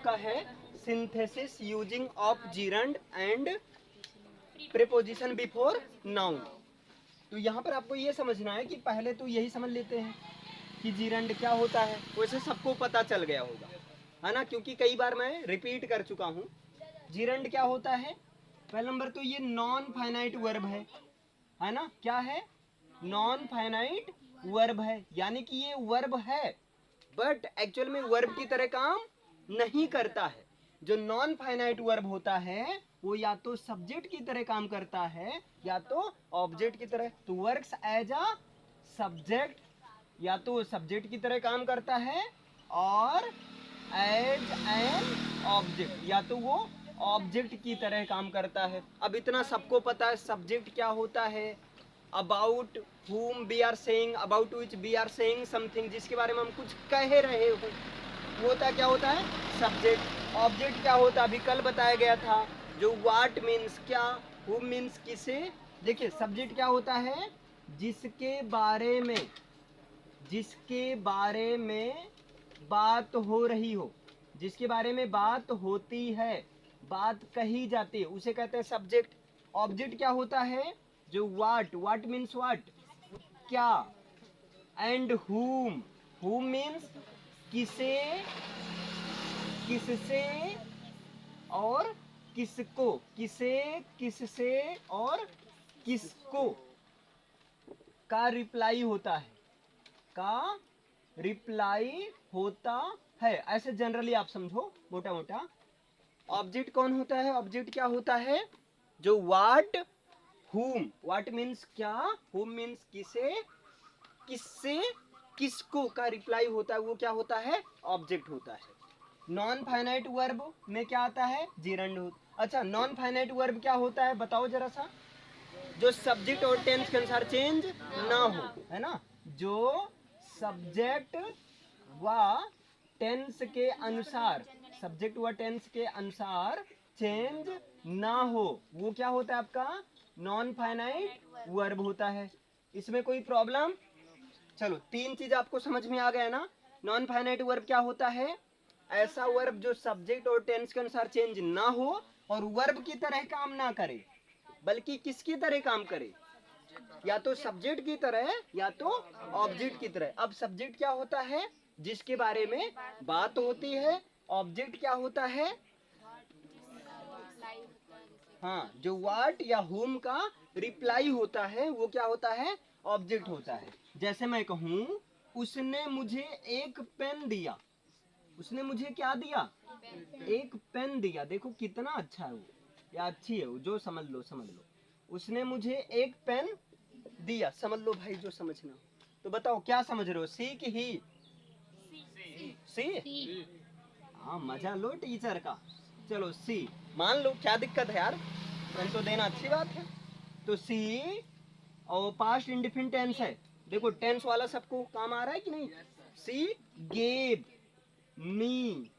आपका है synthesis using of gerund and preposition before noun. तो यहाँ पर आपको ये समझना है कि पहले तो यही समझ लेते हैं कि जीरंड क्या होता है, वैसे सबको पता चल गया होगा, है ना, क्योंकि कई बार मैं रिपीट कर चुका हूँ। जीरंड क्या होता है? पहला नंबर तो ये नॉन फाइनाइट वर्ब है ना, क्या है? नॉन फाइनाइट वर्ब है, यानी कि ये वर्ब है बट एक्चुअल में वर्ब की तरह काम नहीं करता है। जो नॉन फाइनाइट वर्ब होता है वो या तो सब्जेक्ट की तरह काम करता है या तो ऑब्जेक्ट की तरह। तो वर्क्स एज अ सब्जेक्ट, या तो सब्जेक्ट की तरह काम करता है और एज एन ऑब्जेक्ट, या तो वो ऑब्जेक्ट की तरह काम करता है। अब इतना सबको पता है सब्जेक्ट क्या होता है, about whom we are saying, about which we are saying something, जिसके बारे में हम कुछ कह रहे हो, वो होता है, क्या होता है? सब्जेक्ट। ऑब्जेक्ट क्या होता है? अभी कल बताया गया था, जो व्हाट मीन्स क्या, who मीन्स किसे। देखिए सब्जेक्ट क्या होता है? जिसके बारे में बात हो रही हो, जिसके बारे में बात होती है, बात कही जाती है, उसे कहते हैं सब्जेक्ट। ऑब्जेक्ट क्या होता है? जो व्हाट मीन्स व्हाट, क्या, एंड whom मीन्स किसे, किससे और किसको, किसे, किससे और किसको का रिप्लाई होता है, का रिप्लाई होता है। ऐसे जनरली आप समझो मोटा मोटा। ऑब्जेक्ट कौन होता है? ऑब्जेक्ट क्या होता है? जो व्हाट मीन्स क्या, whom मीन्स किसे, किससे किसको का रिप्लाई होता है, वो क्या होता है? ऑब्जेक्ट होता है। नॉन फाइनाइट वर्ब में क्या आता है? जीरंड। अच्छा, नॉन फाइनाइट वर्ब क्या होता है बताओ जरा सा? जो सब्जेक्ट और टेंस के अनुसार चेंज ना हो, है ना, जो सब्जेक्ट व टेंस के अनुसार, सब्जेक्ट व टेंस के अनुसार चेंज ना हो, वो क्या होता है आपका? नॉन फाइनाइट वर्ब होता है। इसमें कोई प्रॉब्लम? चलो, तीन चीज आपको समझ में आ गया ना। नॉन फाइनाइट वर्ब क्या होता है? ऐसा वर्ब जो सब्जेक्ट और टेंस के अनुसार चेंज ना हो और वर्ब की तरह काम ना करे, बल्कि किसकी तरह काम करे? या तो सब्जेक्ट की तरह या तो ऑब्जेक्ट की तरह। अब सब्जेक्ट क्या होता है? जिसके बारे में बात होती है। ऑब्जेक्ट क्या होता है? हाँ, जो व्हाट या whom का रिप्लाई होता है वो क्या होता है? ऑब्जेक्ट होता है। जैसे मैं कहूँ उसने मुझे एक पेन दिया, उसने मुझे क्या दिया? एक पेन दिया। देखो कितना अच्छा है वो, या अच्छी है वो, जो समझ लो समझ लो। उसने मुझे एक पेन दिया, समझ लो भाई जो समझना हो। तो बताओ क्या समझ रहे हो, सी की ही? सी। हाँ, मजा लो टीचर का। चलो सी मान लो, क्या दिक्कत है यार, पेन तो देना अच्छी बात है। तो सी और पास्ट इंडिफिनिट टेंस है। देखो टेंस वाला सबको काम आ रहा है कि नहीं? She gave me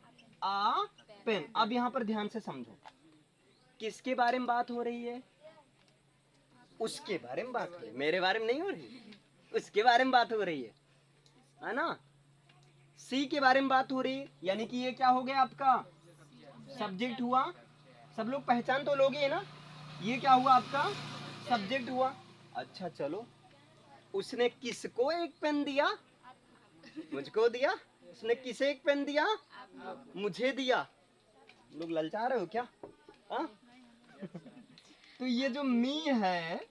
a pen. अब यहाँ पर ध्यान से समझो, किसके बारे में बात हो रही है? उसके बारे में बात हो रही है, मेरे बारे में नहीं हो रही, उसके बारे में बात हो रही है ना। सी के बारे में बात हो रही है, यानी कि ये क्या हो गया आपका? सब्जेक्ट हुआ। सब लोग पहचान तो लोगे ना, ये क्या हुआ आपका? सब्जेक्ट हुआ। अच्छा चलो, उसने किसको एक पेन दिया? मुझको दिया। उसने किसे एक पेन दिया? मुझे दिया। लोग ललचा रहे हो क्या? हा? तो ये जो मी है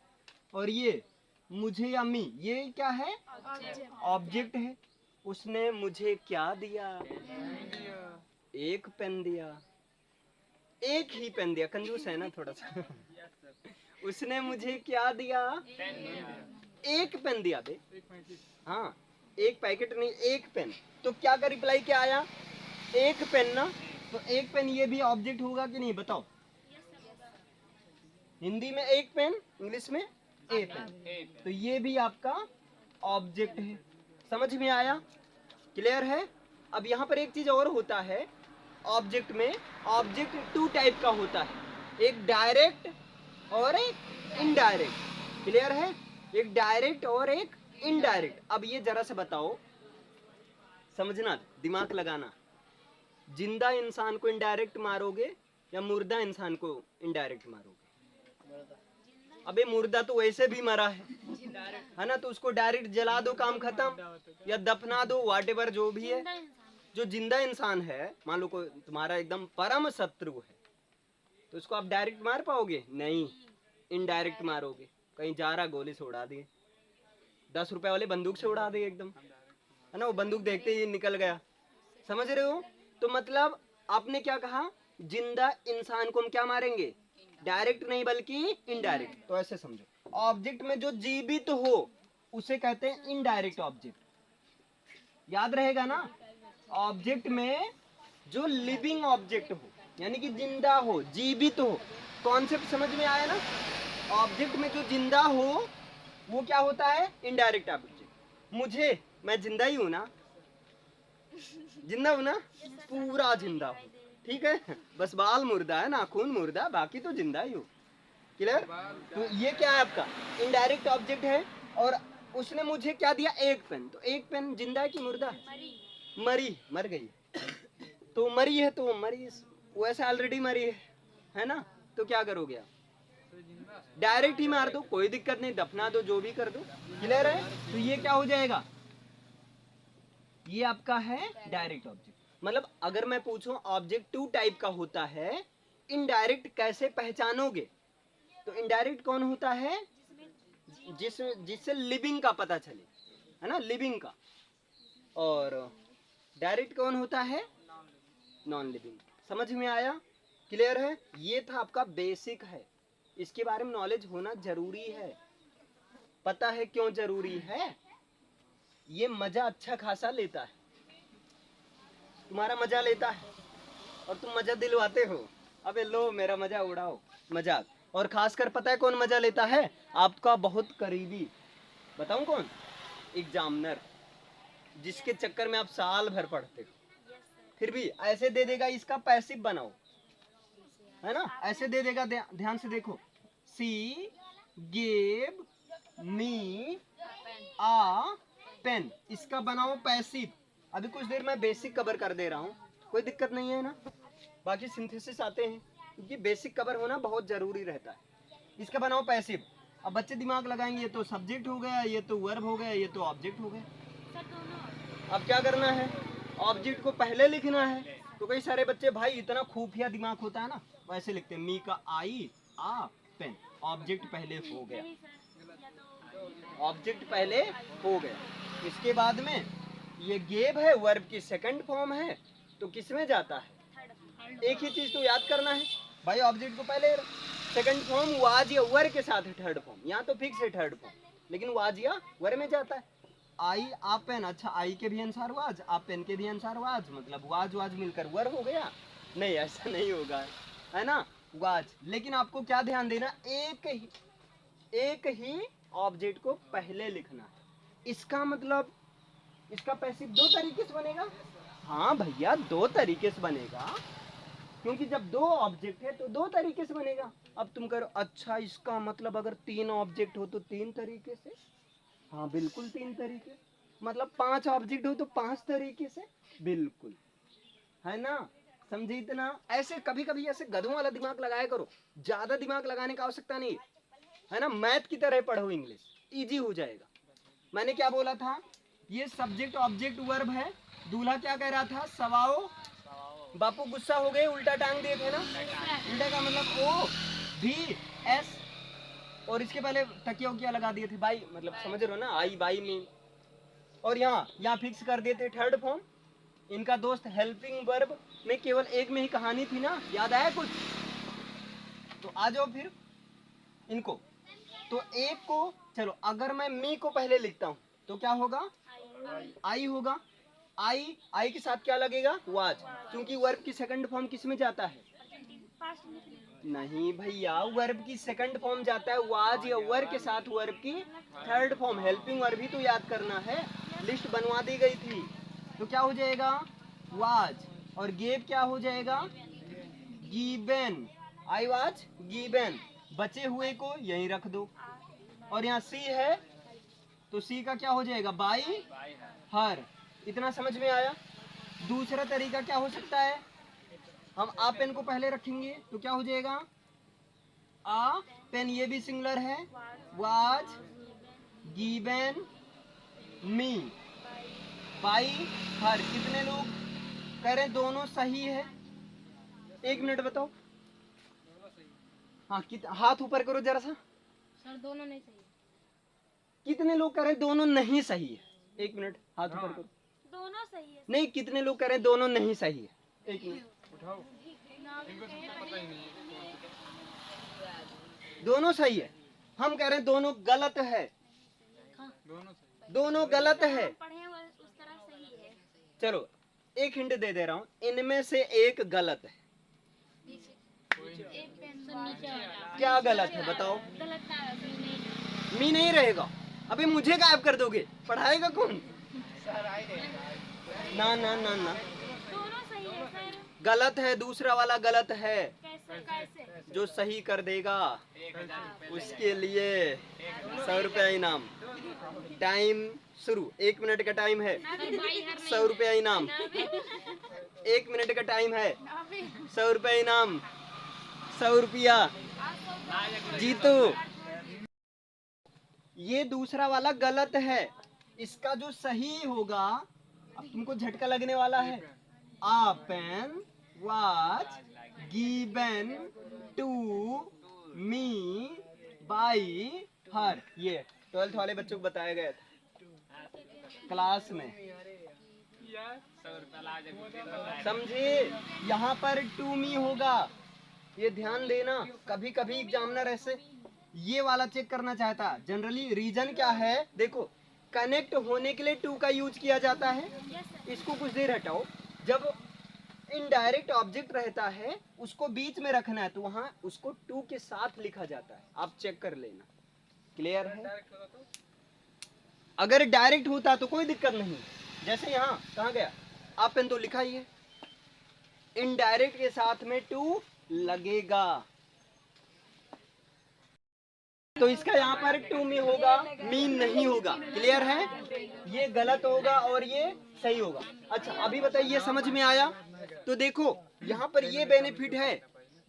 और ये मुझे या मी, ये क्या है? ऑब्जेक्ट है। उसने मुझे क्या दिया? एक पेन दिया। एक ही पेन दिया, कंजूस है ना थोड़ा सा। उसने मुझे क्या दिया? एक पेन दिया बे। हाँ, एक पैकेट नहीं, एक पेन। तो क्या का रिप्लाई क्या आया? एक पेन ना। तो एक पेन ये भी ऑब्जेक्ट होगा कि नहीं बताओ? हिंदी में एक पेन, इंग्लिश में ए पेन, तो ये भी आपका ऑब्जेक्ट है। समझ में आया? क्लियर है? अब यहाँ पर एक चीज और होता है ऑब्जेक्ट में। ऑब्जेक्ट टू टाइप का होता है, एक डायरेक्ट और एक इनडायरेक्ट। क्लियर है? एक डायरेक्ट और एक इनडायरेक्ट। अब ये जरा से बताओ, समझना, दिमाग लगाना। जिंदा इंसान को इनडायरेक्ट मारोगे या मुर्दा इंसान को इनडायरेक्ट मारोगे? अबे मुर्दा तो वैसे भी मरा है ना, तो उसको डायरेक्ट जला दो, काम खत्म, या दफना दो, व्हाटएवर जो भी है। जो जिंदा इंसान है, मान लो कोई तुम्हारा एकदम परम शत्रु है, तो उसको आप डायरेक्ट मार पाओगे? नहीं, इनडायरेक्ट मारोगे। कहीं जा रहा, गोली से उड़ा दिए, 10 रुपए वाले बंदूक से उड़ा दिए एकदम, है ना, वो बंदूक देखते ही निकल गया। समझ रहे हो? तो मतलब आपने क्या कहा, जिंदा इंसान को हम क्या मारेंगे? डायरेक्ट नहीं बल्कि इनडायरेक्ट। तो ऐसे समझो, ऑब्जेक्ट में जो जीवित हो उसे कहते हैं इनडायरेक्ट ऑब्जेक्ट। याद रहेगा ना? ऑब्जेक्ट में जो लिविंग ऑब्जेक्ट हो, यानी कि जिंदा हो, जीवित हो, कॉन्सेप्ट समझ में आया ना? ऑब्जेक्ट में जो जिंदा हो वो क्या होता है? Indirect object. मुझे, मैं जिंदा ही हूं ना, जिंदा हूं ना, पूरा जिंदा हूं, ठीक है, बस बाल मुर्दा है, नाखून मुर्दा, बाकी तो जिंदा ही हूं। क्लियर? तो ये क्या है आपका? इनडायरेक्ट ऑब्जेक्ट है। और उसने मुझे क्या दिया? एक पेन। तो एक पेन जिंदा है कि मुर्दा है? मरी, मर गई, तो मरी है तो मरी, वैसे ऑलरेडी मरी है ना? तो क्या करोगे आप? डायरेक्ट ही मार दो, कोई दिक्कत नहीं, दफना दो, जो भी कर दो। क्लियर है? तो ये क्या हो जाएगा? ये आपका है डायरेक्ट ऑब्जेक्ट। मतलब अगर मैं पूछूं ऑब्जेक्ट टू टाइप का होता है, इनडायरेक्ट कैसे पहचानोगे? तो इनडायरेक्ट कौन होता है? जिससे लिविंग का पता चले, है ना, लिविंग का। और डायरेक्ट कौन होता है? Non living. समझ में आया? क्लियर है? ये था आपका बेसिक है, इसके बारे में नॉलेज होना जरूरी है। पता है क्यों जरूरी है? ये मजा अच्छा खासा लेता है, तुम्हारा मजा लेता है, और तुम मजा दिलवाते हो। अबे लो मेरा मजा उड़ाओ, मजाक। और खासकर पता है कौन मजा लेता है? आपका बहुत करीबी। बताऊं कौन? एग्जामिनर, जिसके चक्कर में आप साल भर पढ़ते हो, फिर भी ऐसे दे देगा, इसका पैसिव बनाओ, है ना, ऐसे दे देगा। ध्यान से देखो, सी गेव मी आ पेन, इसका बनाओ पैसिव। अभी कुछ देर में बेसिक कवर कर दे रहा हूँ, कोई दिक्कत नहीं है ना, बाकी सिंथेसिस आते हैं, क्योंकि बेसिक कवर होना बहुत जरूरी रहता है। इसका बनाओ पैसिव। अब बच्चे दिमाग लगाएंगे, ये तो सब्जेक्ट हो गया, ये तो वर्ब हो गया, ये तो ऑब्जेक्ट हो गया। अब क्या करना है? ऑब्जेक्ट को पहले लिखना है। तो कई सारे बच्चे भाई इतना खुफिया दिमाग होता है ना, वैसे लिखते हैं, मी का आई आ पेन, ऑब्जेक्ट पहले हो गया, ऑब्जेक्ट पहले हो गया। इसके बाद में ये गेव है, वर्ब की सेकंड फॉर्म है, तो किस में जाता है? एक ही चीज तो याद करना है भाई, ऑब्जेक्ट को पहले सेकंड फॉर्म वाज या वर के साथ है, थर्ड फॉर्म, यहाँ तो फिक्स है थर्ड फॉर्म, लेकिन वाज या वर में जाता है। आई आप पेन, अच्छा आई के भी अनुसार वाज, आप पेन के भी अनुसार वाज, मतलब वाज वाज मिलकर वर हो गया? नहीं, ऐसा नहीं होगा, है ना, वाज। लेकिन आपको क्या ध्यान देना, एक ही ऑब्जेक्ट को पहले लिखना है। इसका मतलब इसका पैसिव दो तरीके से बनेगा। हाँ भैया, दो तरीके से बनेगा, क्योंकि जब दो ऑब्जेक्ट है तो दो तरीके से बनेगा। अब तुम करो, अच्छा इसका मतलब अगर तीन ऑब्जेक्ट हो तो तीन तरीके से? हाँ बिल्कुल, तीन तरीके। मतलब पांच ऑब्जेक्ट हो तो पांच तरीके से? बिल्कुल, है ना, समझे इतना? ऐसे कभी कभी ऐसे गधों वाला दिमाग लगाया करो, ज्यादा दिमाग लगाने का आवश्यकता नहीं, है ना, मैथ की तरह पढ़ो, इंग्लिश इजी हो जाएगा। मैंने क्या बोला था? ये सब्जेक्ट ऑब्जेक्ट वर्ब है। दूल्हा क्या कह रहा था? सवाओ। बापू गुस्सा हो गए, उल्टा टांग दिए थे ना। उल्टा का मतलब ओ भी एस, और इसके पहले तकिया उकिया लगा दिए थे, बाई, मतलब समझ रहे हो ना, आई बाई मीन। और यहाँ फिक्स कर दिए थे थर्ड फॉर्म। इनका दोस्त हेल्पिंग वर्ब में केवल एक में ही कहानी थी ना, याद आया कुछ? तो आ जाओ फिर इनको। तो एक को, चलो अगर मैं मी को पहले लिखता हूँ तो क्या होगा? आई होगा। आई के साथ क्या लगेगा? वाज, क्योंकि वर्ब की सेकंड फॉर्म किस में जाता है? नहीं भैया, वर्ब की सेकंड फॉर्म जाता है वाज या वर के साथ वर्ब की थर्ड फॉर्म। हेल्पिंग वर्ब ही तो याद करना है, लिस्ट बनवा दी गई थी। तो क्या हो जाएगा? वाज। और गेव क्या हो जाएगा? गिवन। I was given. बचे हुए को यहीं रख दो। और यहाँ सी है तो सी का क्या हो जाएगा? By her. इतना समझ में आया? दूसरा तरीका क्या हो सकता है, हम आ पेन को पहले रखेंगे तो क्या हो जाएगा, आ पेन ये भी सिंगुलर है, वाज गिवन मी बाई हर। कितने लोग कह रहे हैं दोनों सही है, एक मिनट बताओ। हाँ हाथ ऊपर करो जरा सा। सर दोनों नहीं सही है। कितने लोग कह रहे हैं दोनों नहीं सही है, एक मिनट हाथ ऊपर करो। दोनों सही है। नहीं, कितने लोग कह रहे हैं दोनों नहीं सही है, एक मिनट उठाओ, दोनों सही है। हम कह रहे हैं दोनों गलत है, दोनों गलत है। पढ़े उस तरह सही है। चलो एक हिंट दे दे रहा हूँ, इनमें से एक गलत है। एक पेन नीचे वाला क्या गलत है बताओ। गलत नहीं। मी नहीं रहेगा, अभी मुझे गायब कर दोगे, पढ़ाएगा कौन। ना ना ना ना, दोनों सही है सर। गलत है, दूसरा वाला गलत है। कैसे कैसे? जो सही कर देगा उसके लिए 100 रुपया इनाम। टाइम शुरू, 1 मिनट का टाइम है, 100 रुपया इनाम। 1 मिनट का टाइम है, 100 रुपया इनाम, 100 रुपया जीतो। ये दूसरा वाला गलत है, इसका जो सही होगा, अब तुमको झटका लगने वाला है। A pen was given to me by her, ये 12th वाले बच्चों को बताया गया था क्लास में, समझे। यहाँ पर टू मी होगा, ये ध्यान देना। कभी कभी एग्जामिनर ऐसे ये वाला चेक करना चाहता है। जनरली रीजन क्या है, देखो कनेक्ट होने के लिए टू का यूज किया जाता है। इसको कुछ देर हटाओ। जब इनडायरेक्ट ऑब्जेक्ट रहता है उसको बीच में रखना है तो वहां उसको टू के साथ लिखा जाता है, आप चेक कर लेना। क्लियर है। अगर डायरेक्ट होता तो कोई दिक्कत नहीं, जैसे यहाँ कहाँ गया, आप पेन तो लिखा ही है, इनडायरेक्ट के साथ में टू लगेगा तो इसका यहाँ पर टू मी होगा, मी नहीं होगा। क्लियर है, ये गलत होगा और ये सही होगा। अच्छा अभी बताइए समझ में आया। तो देखो यहाँ पर ये बेनिफिट है,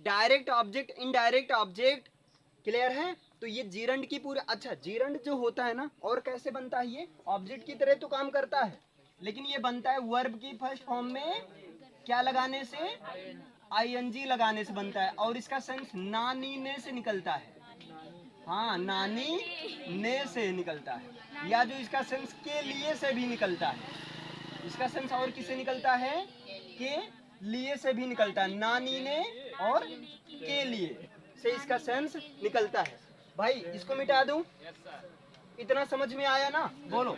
direct object indirect object. Clear है। तो ये जीरंड की पूरी, अच्छा जीरंड जो होता है ना, और कैसे बनता है, ये ऑब्जेक्ट की तरह तो काम करता है लेकिन ये बनता है वर्ब की फर्स्ट फॉर्म में क्या लगाने से, आईएनजी लगाने से बनता है। और इसका सेंस नानी ने से निकलता है, हाँ नानी ने से निकलता है, या जो इसका सेंस के लिए से भी निकलता है। इसका सेंस और किससे निकलता है, के लिए से भी निकलता है, नानी ने और के लिए से इसका सेंस निकलता है। भाई इसको मिटा दूं, इतना समझ में आया ना, बोलो।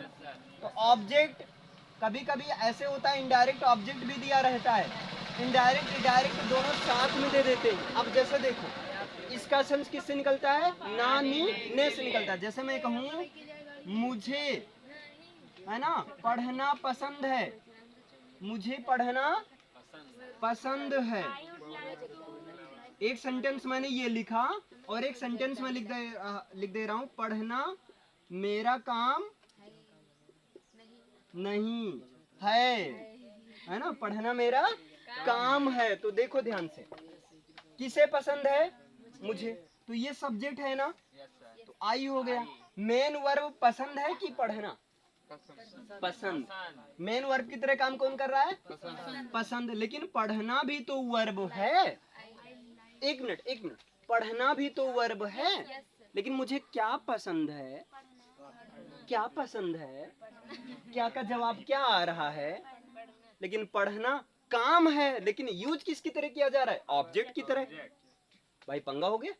तो ऑब्जेक्ट कभी कभी ऐसे होता है, इनडायरेक्ट ऑब्जेक्ट भी दिया रहता है, इनडायरेक्ट डायरेक्ट दोनों साथ में दे देते हैं। अब जैसे देखो इसका सेंस किससे निकलता है, नानी ने से निकलता है। जैसे मैं कहूँ मुझे है ना पढ़ना पसंद है, मुझे पढ़ना पसंद है। एक सेंटेंस मैंने ये लिखा और एक सेंटेंस में लिख दे रहा हूँ, पढ़ना मेरा काम नहीं है ना, पढ़ना मेरा काम है। तो देखो ध्यान से, किसे पसंद है, मुझे, तो ये सब्जेक्ट है ना, तो आई हो गया। मेन वर्ब पसंद है कि पढ़ना, पसंद। मेन वर्ब की तरह काम कौन कर रहा है, पसंद। लेकिन पढ़ना भी तो वर्ब है। एक मिनट, पढ़ना भी तो वर्ब है, लेकिन मुझे क्या पसंद है, क्या पसंद है, क्या का जवाब क्या आ रहा है। लेकिन पढ़ना काम है, लेकिन यूज किसकी तरह किया जा रहा है, ऑब्जेक्ट की तरह। भाई पंगा हो गया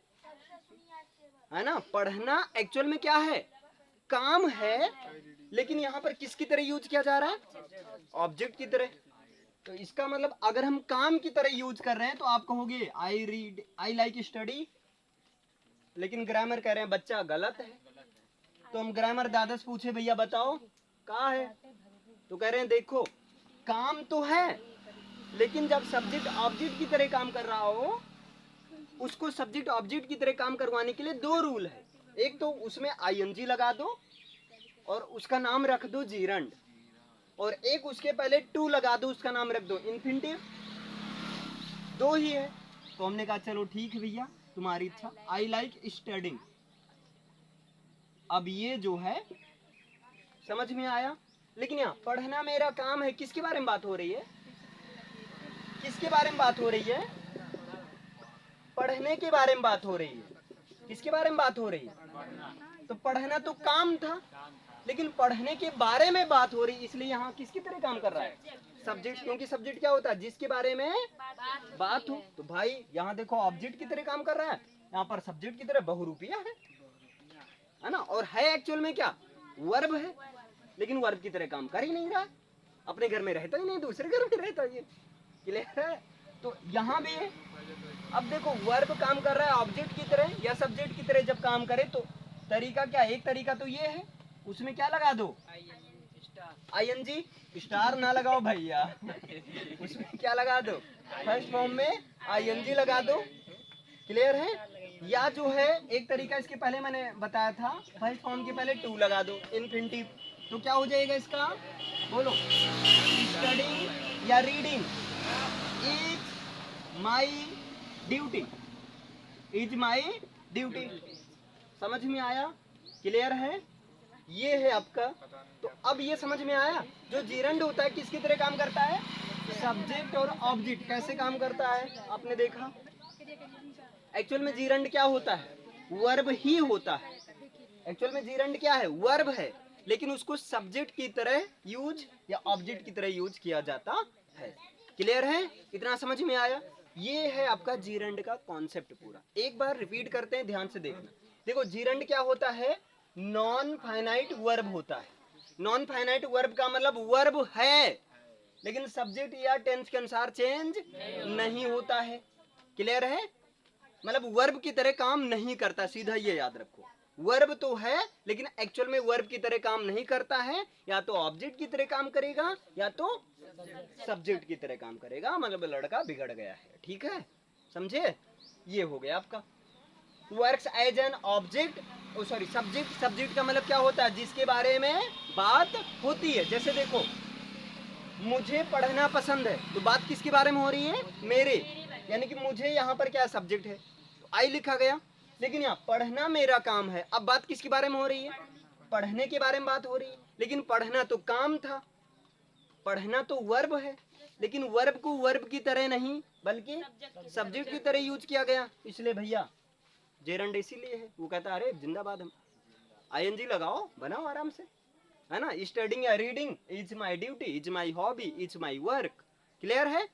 है ना। पढ़ना एक्चुअल में क्या है, काम है, लेकिन यहाँ पर किसकी तरह यूज किया जा रहा है, ऑब्जेक्ट की तरह। तो इसका मतलब अगर हम काम की तरह यूज कर रहे हैं तो आप कहोगे I read, I like study. लेकिन ग्रामर कह रहे हैं बच्चा गलत है। तो हम ग्रामर दादा से पूछे भैया बताओ कहाँ है, तो कह रहे हैं देखो काम तो है, लेकिन जब सब्जेक्ट ऑब्जेक्ट की तरह काम कर रहा हो, उसको सब्जेक्ट ऑब्जेक्ट की तरह काम करवाने के लिए दो रूल है। एक तो उसमें आईएनजी लगा दो और उसका नाम रख दो जीरंड। और एक उसके पहले टू लगा दो, उसका नाम रख दो इन्फिनिटिव। दो ही है तो हमने कहा चलो ठीक है भैया, तुम्हारी इच्छा। I like studying. अब ये जो है समझ में आया। लेकिन यहाँ पढ़ना मेरा काम है, किसके बारे में बात हो रही है? किसके बारे में बात हो रही है? पढ़ने के बारे में बात हो रही है। किसके बारे में बात हो रही है? तो पढ़ना तो काम था, लेकिन पढ़ने के बारे में बात हो रही, इसलिए यहाँ किसकी तरह काम कर रहा है? सब्जेक्ट। क्योंकि सब्जेक्ट क्या होता है? जिसके बारे में बात हो। तो भाई यहाँ देखो ऑब्जेक्ट की तरह काम कर रहा है, यहाँ पर सब्जेक्ट की तरह बहुरूपिया है ना। और है एक्चुअल में क्या? वर्ब है, लेकिन वर्ब की तरह काम कर ही नहीं रहा है। अपने घर में रहता ही नहीं, दूसरे घर में रहता है। ये क्लियर है? तो यहाँ भी है। अब देखो वर्ब काम कर रहा है ऑब्जेक्ट की तरह या सब्जेक्ट की तरह। जब काम करे तो तरीका क्या? एक तरीका तो ये है, उसमें क्या लगा दो? आईएनजी। स्टार ना लगाओ भैया, उसमें क्या लगा दो? फर्स्ट फॉर्म में आईएनजी लगा दो। क्लियर है? या जो है एक तरीका इसके पहले मैंने बताया था, फर्स्ट फॉर्म के पहले टू लगा दो इन्फिनिटिव। तो क्या हो जाएगा इसका? बोलो। स्टडिंग या reading is my duty. Is my duty. समझ में आया? क्लियर है? ये है आपका। तो अब ये समझ में आया, जो जीरंड होता है किसकी तरह काम करता है? सब्जेक्ट और ऑब्जेक्ट कैसे काम करता है आपने देखा। एक्चुअल में जीरंड क्या होता है? वर्ब ही होता है। एक्चुअल में जीरंड क्या है? वर्ब है, लेकिन उसको सब्जेक्ट की तरह यूज या ऑब्जेक्ट की तरह यूज किया जाता है। क्लियर है? इतना समझ में आया? ये है आपका जीरंड का कॉन्सेप्ट पूरा। एक बार रिपीट करते हैं, ध्यान से देखना। देखो जीरंड क्या होता है? नॉन फाइनाइट वर्ब होता है। नॉन फाइनाइट वर्ब का मतलब वर्ब है, लेकिन सब्जेक्ट या टेंस के अनुसार चेंज नहीं होता है। क्लियर है? मतलब वर्ब की तरह काम नहीं करता, सीधा ये याद रखो। वर्ब तो है, लेकिन एक्चुअल में वर्ब की तरह काम नहीं करता है। या तो ऑब्जेक्ट की तरह काम करेगा या तो सब्जेक्ट की तरह काम करेगा। मतलब लड़का बिगड़ गया है। ठीक है? समझे? ये हो गया आपका। Works as an object, sorry subject. Subject का मतलब क्या होता है? जिसके बारे में बात होती है। जैसे देखो मुझे पढ़ना पसंद है, तो बात किसके बारे में हो रही है? मेरे। यानी कि मुझे यहाँ पर क्या सब्जेक्ट है? आई लिखा गया। लेकिन यहाँ पढ़ना मेरा काम है, अब बात किसके बारे में हो रही है? पढ़ने के बारे में बात हो रही है। लेकिन पढ़ना तो काम था, पढ़ना तो वर्ब है, लेकिन वर्ब को वर्ब की तरह नहीं बल्कि सब्जेक्ट की तरह यूज किया गया। इसलिए भैया जेरंड इसीलिए है। वो कहता है अरे जिंदाबाद, हम आईएनजी लगाओ, बनाओ आराम से, है ना। स्टडिंग या reading is my duty, is my hobby, is my work. Clear है?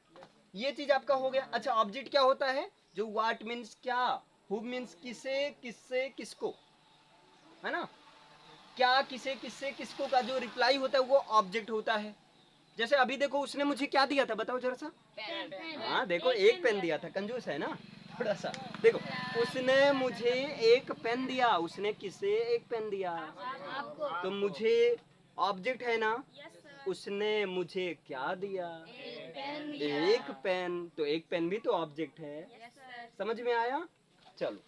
ये चीज आपका हो गया। अच्छा ऑब्जेक्ट क्या होता है? जो व्हाट मीन्स क्या, हु मीन्स किसे, किससे, किसको, है ना। क्या, किसे, किससे, किसको का जो रिप्लाई होता है वो ऑब्जेक्ट होता है। जैसे अभी देखो उसने मुझे क्या दिया था, बताओ जरा सा। हाँ देखो एक पेन दिया था, कंजूस है ना थोड़ा सा। देखो उसने मुझे एक पेन दिया, उसने किसे एक पेन दिया? तो मुझे ऑब्जेक्ट है ना। उसने मुझे क्या दिया? एक पेन। तो एक पेन भी तो ऑब्जेक्ट है। समझ में आया? चलो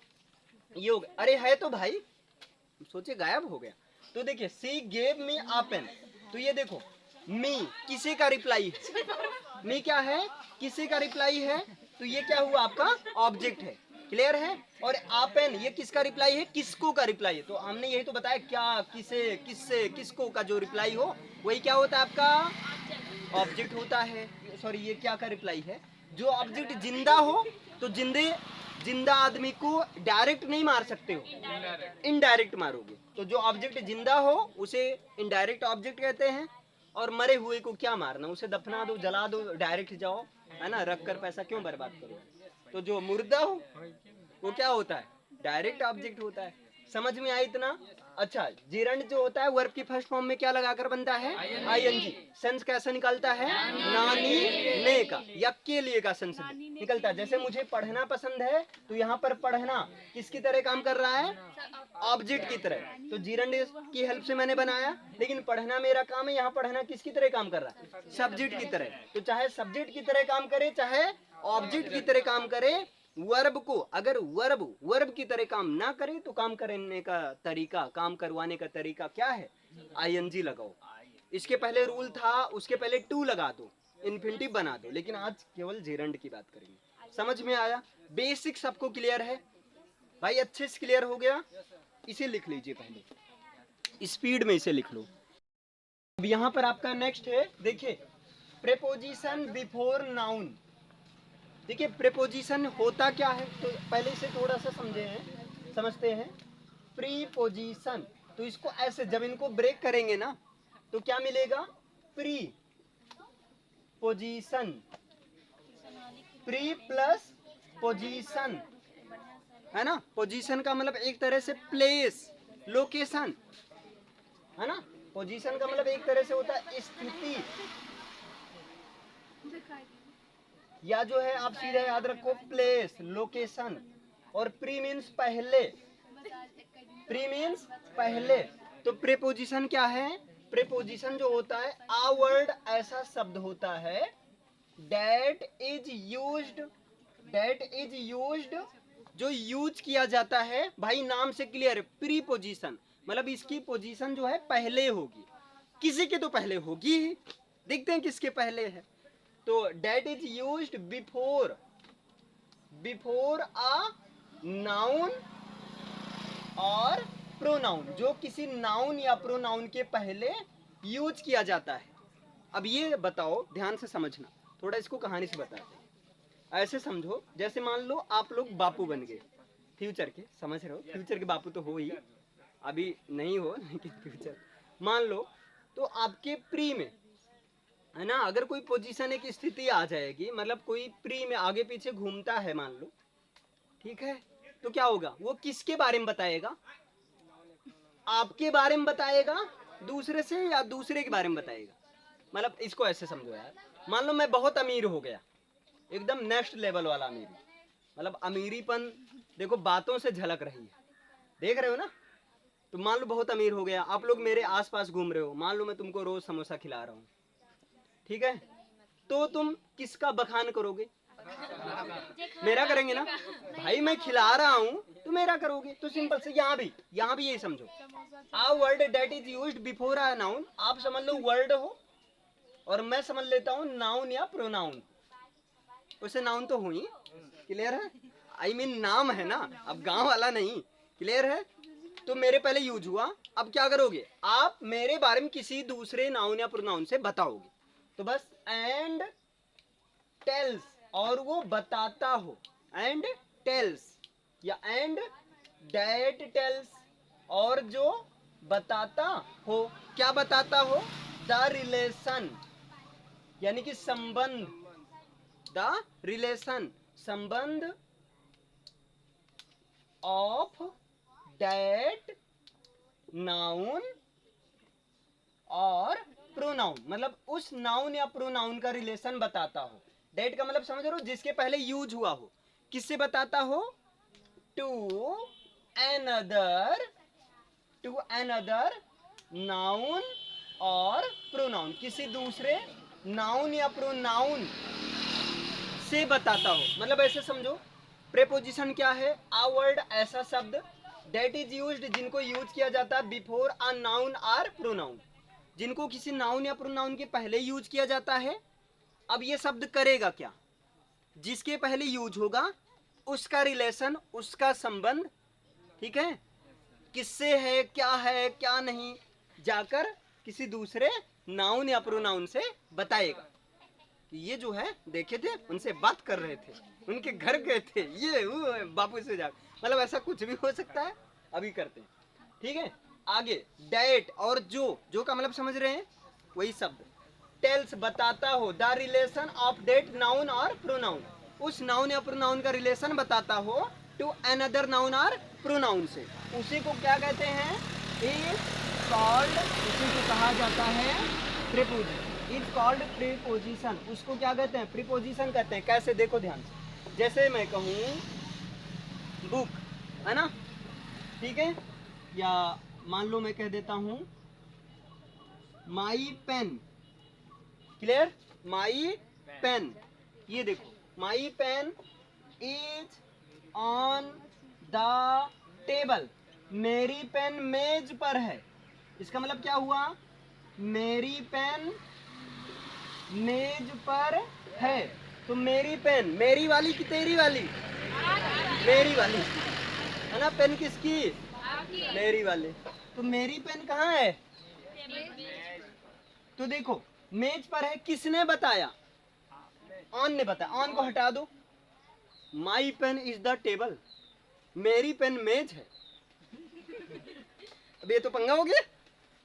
ये हो गया। अरे है तो भाई, सोचे गायब हो गया। तो देखिए सी गेव मी आ पेन। तो ये देखो मी किसी का रिप्लाई है। मी क्या है? किसी का रिप्लाई है। तो ये क्या हुआ? आपका ऑब्जेक्ट है। क्लियर है? और आपेन ये किसका रिप्लाई है? किसको का रिप्लाई है। तो हमने यही तो बताया, क्या, किसे, किससे, किसको का जो रिप्लाई हो वही क्या होता है? आपका ऑब्जेक्ट होता है। सॉरी ये क्या का रिप्लाई है? जो ऑब्जेक्ट जिंदा हो तो जिंदा आदमी को डायरेक्ट नहीं मार सकते हो, इनडायरेक्ट मारोगे। तो जो ऑब्जेक्ट जिंदा हो उसे इनडायरेक्ट ऑब्जेक्ट कहते हैं। और मरे हुए को क्या मारना? उसे दफना दो, जला दो, डायरेक्ट जाओ, है ना। रख कर पैसा क्यों बर्बाद करो। तो जो मुर्दा हो वो क्या होता है? डायरेक्ट ऑब्जेक्ट होता है। समझ में आया इतना? अच्छा जीरंड जो होता है वर्ब की फर्स्ट फॉर्म में क्या लगाकर बनता है? आईएनजी। सेंस कैसे निकलता है? नानी ने का या के लिए का सेंस निकलता है। जैसे मुझे पढ़ना पसंद है, तो यहाँ पर पढ़ना किसकी तरह काम कर रहा है? ऑब्जेक्ट की तरह। तो जीरंड की हेल्प से मैंने बनाया। लेकिन पढ़ना मेरा काम है, यहाँ पढ़ना किसकी तरह काम कर रहा है? सब्जेक्ट की तरह। तो चाहे सब्जेक्ट की तरह काम करे चाहे ऑब्जेक्ट की तरह काम करे, वर्ब को अगर वर्ब की तरह काम ना करे तो काम करने का तरीका, काम करवाने का तरीका क्या है? आईएनजी लगाओ। इसके पहले रूल था उसके पहले टू लगा दो, इन्फिनिटिव बना दो, लेकिन आज केवल जेरंड की बात करेंगे। समझ में आया? बेसिक सबको क्लियर है भाई? अच्छे से क्लियर हो गया? इसे लिख लीजिए पहले, स्पीड में इसे लिख लो। अब यहाँ पर आपका नेक्स्ट है, देखिए प्रेपोजिशन बिफोर नाउन। देखिए प्रेपोजिशन होता क्या है, तो पहले इसे थोड़ा सा समझते हैं। प्रीपोजिशन, तो इसको ऐसे जब इनको ब्रेक करेंगे ना तो क्या मिलेगा? Pre position, pre plus position, है ना? पोजीशन का मतलब एक तरह से प्लेस, लोकेशन, है ना? पोजीशन का मतलब एक तरह से होता है स्थिति, या जो है आप सीधे याद रखो प्लेस, लोकेशन। और प्री मीन्स पहले, प्री मीन्स पहले। तो प्रीपोजिशन क्या है? प्रीपोजिशन जो होता है, आ वर्ड ऐसा शब्द होता है दैट इज यूज्ड, जो यूज किया जाता है। भाई नाम से क्लियर है, प्रीपोजिशन मतलब इसकी पोजीशन जो है पहले होगी, किसी के तो पहले होगी ही। देखते हैं किसके पहले है। तो that is used before a noun और प्रोनाउन, जो किसी नाउन या प्रोनाउन के पहले यूज किया जाता है। अब ये बताओ, ध्यान से समझना, थोड़ा इसको कहानी से बताते हैं। ऐसे समझो जैसे मान लो आप लोग बापू बन गए फ्यूचर के, समझ रहे हो? फ्यूचर के बापू तो हो ही, अभी नहीं हो लेकिन फ्यूचर मान लो। तो आपके प्री में, है ना, अगर कोई पोजीशन एक स्थिति आ जाएगी, मतलब कोई प्री में आगे पीछे घूमता है मान लो, ठीक है, तो क्या होगा? वो किसके बारे में बताएगा? आपके बारे में बताएगा दूसरे से, या दूसरे के बारे में बताएगा? मतलब इसको ऐसे समझो यार, मान लो मैं बहुत अमीर हो गया, एकदम नेक्स्ट लेवल वाला अमीरी, मतलब अमीरीपन देखो बातों से झलक रही है, देख रहे हो ना? तो मान लो बहुत अमीर हो गया, आप लोग मेरे आसपास घूम रहे हो, मान लो मैं तुमको रोज समोसा खिला रहा हूँ, ठीक है, तो तुम किसका बखान करोगे? मेरा करेंगे ना भाई, मैं खिला रहा हूँ तो मेरा करोगे। तो सिंपल से यहाँ भी यही समझो, a word that is used before a noun, आप समझ लो वर्ड हो और मैं समझ लेता हूँ नाउन या प्रोनाउन। उसे नाउन तो हुई, क्लियर है? आई मीन नाम है ना, अब गांव वाला नहीं, क्लियर है? तो मेरे पहले यूज हुआ, अब क्या करोगे? आप मेरे बारे में किसी दूसरे नाउन या प्रोनाउन से बताओगे। तो बस एंड टेल्स, और वो बताता हो, एंड टेल्स या एंड दैट टेल्स, और जो बताता हो। क्या बताता हो? द रिलेशन, यानी कि संबंध, द रिलेशन, संबंध ऑफ दैट नाउन और प्रोनाउन, मतलब उस नाउन या प्रोनाउन का रिलेशन बताता हो। डेट का मतलब समझ रहे हो? जिसके पहले यूज हुआ हो। किससे बताता हो? टू एनदर नाउन और प्रोनाउन, किसी दूसरे नाउन या प्रोनाउन से बताता हो। मतलब ऐसे समझो, प्रेपोजिशन क्या है? आ वर्ड ऐसा शब्द दैट इज यूज्ड, जिनको यूज किया जाता है बिफोर अ नाउन और प्रोनाउन, जिनको किसी नाउन या प्रोनाउन के पहले यूज किया जाता है। अब ये शब्द करेगा क्या? जिसके पहले यूज होगा उसका रिलेशन, उसका संबंध, ठीक है, किससे है, क्या नहीं, जाकर किसी दूसरे नाउन या प्रोनाउन से बताएगा। ये जो है देखे थे, उनसे बात कर रहे थे, उनके घर गए थे, ये वो बापू से जा, मतलब ऐसा कुछ भी हो सकता है, अभी करते हैं, ठीक है। आगे डेट और जो का मतलब समझ रहे हैं, वही शब्द टेल्स, बताता हो, the relation of that noun और प्रोनाउन, उस नाउन या प्रोनाउन का रिलेशन बताता हो टू अनदर नाउन और प्रोनाउन से, उसी को क्या कहते हैं? इज कॉल्ड, उसी को कहा जाता है प्रीपोजिशन, इज कॉल्ड प्रीपोजिशन, उसको क्या कहते हैं? प्रीपोजिशन कहते हैं। कैसे? देखो ध्यान से, जैसे मैं कहूँ बुक, है ना, ठीक है, या मान लो मैं कह देता हूँ my pen, clear? My pen, ये देखो my pen is on the table, मेरी पेन मेज पर है। इसका मतलब क्या हुआ? मेरी पेन मेज पर है। तो मेरी पेन, मेरी वाली कि तेरी वाली? मेरी वाली, है ना। पेन किसकी? मेरी वाली। तो मेरी पेन कहाँ है? तो देखो मेज पर है, किसने बताया? ऑन ने बताया। ऑन को हटा दो। माई पेन इज द टेबल, मेरी पेन मेज है। अब ये तो पंगा हो गया।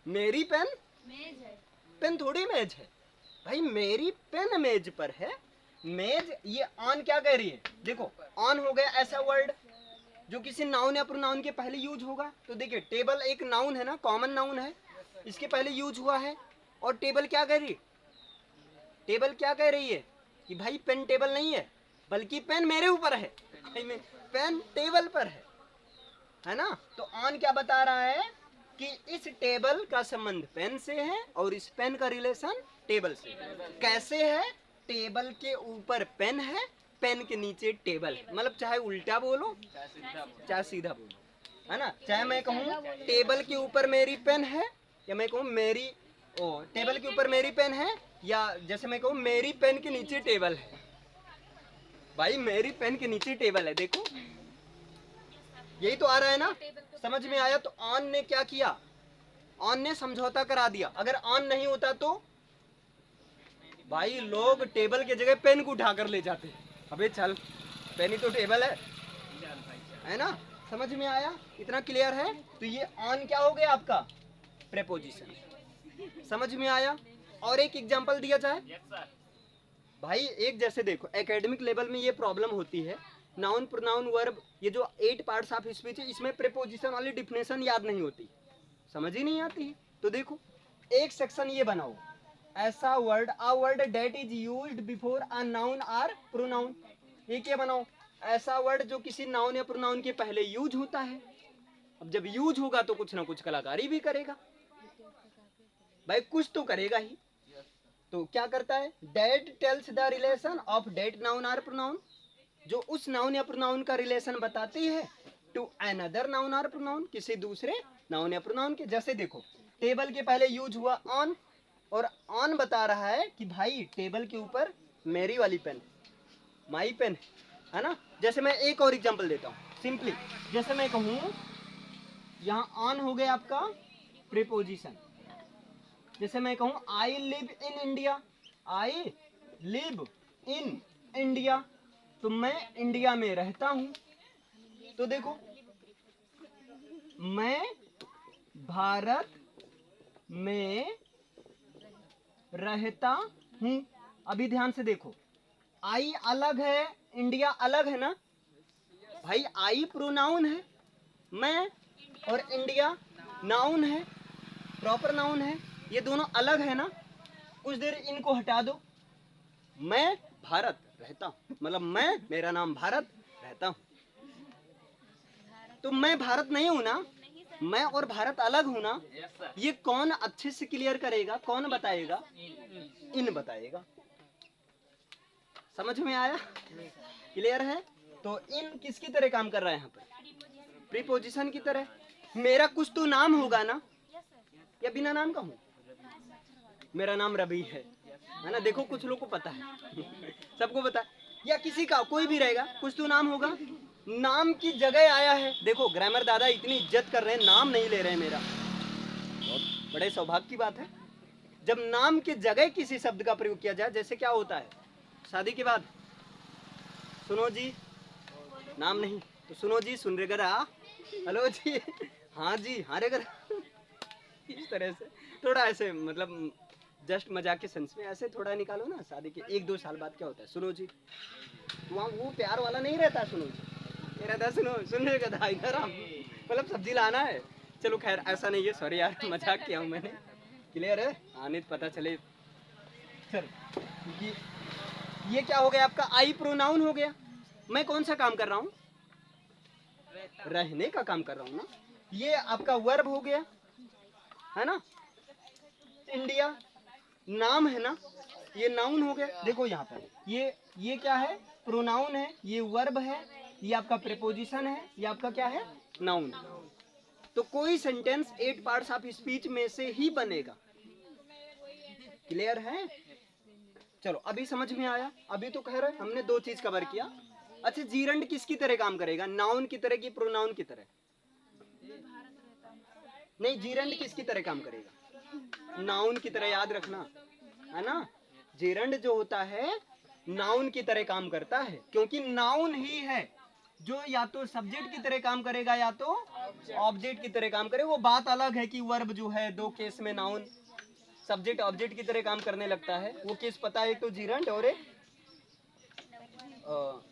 मेरी पेन मेज है। पेन थोड़ी मेज है भाई, मेरी पेन मेज पर है। मेज, ये ऑन क्या कह रही है? देखो ऑन हो गया ऐसा वर्ड जो किसी नाउन या प्रोनाउन के पहले यूज होगा। तो देखिए टेबल एक नाउन है ना, कॉमन नाउन है, इसके पहले यूज हुआ है। और टेबल क्या कह रही? टेबल क्या कह रही है कि भाई पेन टेबल नहीं है, बल्कि पेन मेरे ऊपर है, पेन टेबल पर है ना। तो ऑन क्या बता रहा है कि इस टेबल का संबंध पेन से है और इस पेन का रिलेशन टेबल से। कैसे है? टेबल के ऊपर पेन है, पेन के नीचे टेबल है। मतलब चाहे उल्टा बोलो चाहे सीधा बोलो, है ना। चाहे मैं कहूँ टेबल के ऊपर मेरी पेन है, या मैं कहूँ मेरी टेबल के ऊपर मेरी पेन है, या जैसे मैं कहूँ मेरी पेन के नीचे टेबल है। भाई मेरी पेन के नीचे टेबल है, देखो यही तो आ रहा है ना। समझ में आया? तो ऑन ने क्या किया? ऑन ने समझौता करा दिया। अगर ऑन नहीं होता तो भाई लोग टेबल के जगह पेन को उठा कर ले जाते। अबे चल, पेन ही तो टेबल है ना। समझ में आया? इतना क्लियर है? तो ये ऑन क्या हो गया आपका? प्रेपोजिशन। समझ में आया? और एक एग्जांपल दिया जाए भाई। एक जैसे देखो एकेडमिक लेवल में ये प्रॉब्लम होती है, नाउन प्रोनाउन वर्ब, ये जो 8 पार्ट्स ऑफ स्पीच है, इसमें प्रेपोजिशन वाली डिफिनेशन याद नहीं होती, समझ ही नहीं आती। तो देखो एक सेक्शन ये बनाओ, ऐसा word, a word that is used before a noun or pronoun. ये क्या बनाओ? ऐसा वर्ड जो किसी नाउन या प्रोनाउन के पहले यूज होता है। अब जब यूज होगा तो कुछ ना कुछ कलाकारी भी करेगा भाई, कुछ तो करेगा ही। तो क्या करता है? That tells the relation of that noun or pronoun, जो उस नाउन या प्रोनाउन का रिलेशन बताती है to another noun or pronoun, किसी दूसरे नाउन या प्रोनाउन के। जैसे देखो टेबल के पहले यूज हुआ ऑन, और ऑन बता रहा है कि भाई टेबल के ऊपर मेरी वाली पेन, माई पेन, है ना। जैसे मैं एक और एग्जांपल देता हूँ सिंपली। जैसे मैं कहूँ यहाँ ऑन हो गया आपका प्रीपोजिशन। जैसे मैं कहूँ I live in India, I live in India, तो मैं इंडिया में रहता हूं। तो देखो मैं भारत में रहता हूं। अभी ध्यान से देखो, आई अलग है, इंडिया अलग है ना भाई। आई प्रोनाउन है, मैं और इंडिया नाउन है, प्रॉपर नाउन है, ये दोनों अलग है ना। कुछ देर इनको हटा दो, मैं भारत रहता हूं, मतलब मैं, मेरा नाम भारत, रहता हूं। तो मैं भारत नहीं हूं ना, मैं और भारत अलग हूं ना। ये कौन अच्छे से क्लियर करेगा? कौन बताएगा? इन बताएगा। समझ में आया? क्लियर है? तो इन किसकी तरह काम कर रहा है यहाँ पर? प्रीपोजिशन की तरह। मेरा कुछ तो नाम होगा ना, या बिना नाम का हूं? मेरा नाम रवि है ना। देखो कुछ लोग को पता है सबको पता है, या किसी का कोई भी रहेगा, कुछ तो नाम होगा। नाम की जगह आया है। देखो ग्रामर दादा इतनी इज्जत कर रहे हैं, नाम नहीं ले रहे हैं मेरा, बहुत बड़े सौभाग्य की बात है जब नाम की जगह किसी शब्द का प्रयोग किया जाए। जैसे क्या होता है शादी के बाद, सुनो जी, नाम नहीं तो सुनो जी, सुन रे गरा, हेलो जी, हाँ जी, हाँ रे गरा, इस तरह से थोड़ा ऐसे, मतलब जस्ट मजाक के सेंस में ऐसे थोड़ा निकालो ना। शादी के 1-2 साल बाद क्या होता है, सुनो जी, वहाँ वो प्यार वाला नहीं रहता सुनो जी, ये रहता सुनो, सुन रे गधा इधर आ, मतलब सब्जी लाना है। चलो खैर ऐसा नहीं है, सॉरी यार मजाक किया हूँ मैंने। क्लियर है? आने पता चले। सर ये क्या हो गया आपका? आई प्रोनाउन हो गया। मैं कौन सा काम कर रहा हूँ? रहने का काम कर रहा हूँ ना। ये आपका वर्ब हो गया, है ना। इंडिया नाम है ना, ये नाउन हो गया। देखो यहाँ पर ये क्या है? प्रोनाउन है, ये वर्ब है, ये आपका प्रीपोजिशन है, ये आपका क्या है? नाउन। तो कोई सेंटेंस 8 पार्ट्स ऑफ स्पीच में से ही बनेगा। क्लियर है? चलो अभी समझ में आया? अभी तो कह रहे हमने दो चीज कवर किया। अच्छा जीरंड किसकी तरह काम करेगा, नाउन की तरह की प्रोनाउन की तरह? नहीं, जीरंड किसकी तरह काम करेगा? नाउन की तरह, याद रखना है ना। जीरंड जो होता है नाउन की तरह काम करता है, क्योंकि नाउन ही है जो या तो सब्जेक्ट की तरह काम करेगा या तो ऑब्जेक्ट की तरह काम करे। वो बात अलग है कि वर्ब जो है दो केस में नाउन सब्जेक्ट ऑब्जेक्ट की तरह काम करने लगता है, वो केस पता है, एक तो जीरंड और एक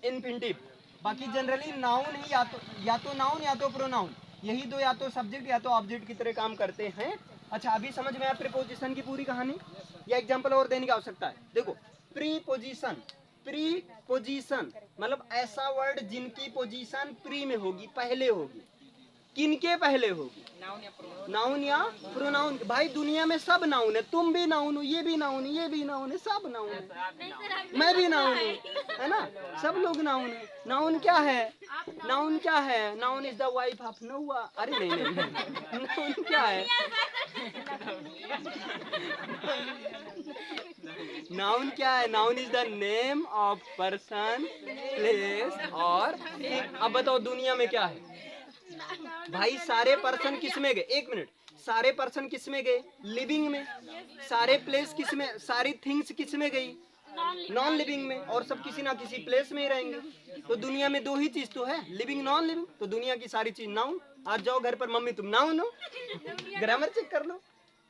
इन्फिनिटिव। बाकी जनरली नाउन ही या तो नाउन या तो प्रोनाउन, यही दो या तो सब्जेक्ट या तो ऑब्जेक्ट की तरह काम करते हैं। अच्छा अभी समझ में आया प्रीपोजिशन की पूरी कहानी, या एग्जांपल और देने की आवश्यकता है? देखो प्रीपोजिशन, प्रीपोजिशन मतलब ऐसा वर्ड जिनकी पोजीशन प्री में होगी, पहले होगी। किनके पहले होगी? नाउन या प्रोनाउन। भाई दुनिया में सब नाउन है, तुम भी नाउन हो, ये भी नाउन है, ये भी नाउन है, सब नाउन है, मैं भी नाउन हूँ, है ना, सब लोग नाउन है। नाउन क्या है? नाउन क्या है? Noun is the wife of नोआ। अरे नहीं नहीं, नहीं। नाउन क्या है? नाउन क्या है? Noun is the name of person, place और थिंग। अब बताओ दुनिया में क्या है? भाई सारे पर्सन किस में गए? एक मिनट, सारे पर्सन किस में गए? लिविंग में। सारे प्लेस किस में, सारी थिंग्स किस में गई? नॉन लिविंग में। और सब किसी ना किसी प्लेस में ही रहेंगे। तो दुनिया में दो ही चीज तो है, लिविंग नॉन लिविंग। तो दुनिया की सारी चीज नाउन। आज जाओ घर पर, मम्मी तुम नाउन हो, ग्रामर चेक कर लो,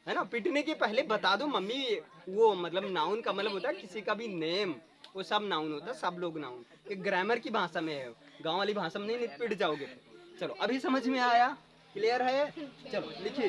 है ना। पिटने के पहले बता दो मम्मी, वो मतलब नाउन का मतलब होता है किसी का भी नेम, वो सब नाउन होता है, सब लोग नाउन। एक ग्रामर की भाषा में है, गांव वाली भाषा में नहीं पिट जाओगे। चलो अभी समझ में आया? क्लियर है? चलो लिखिए।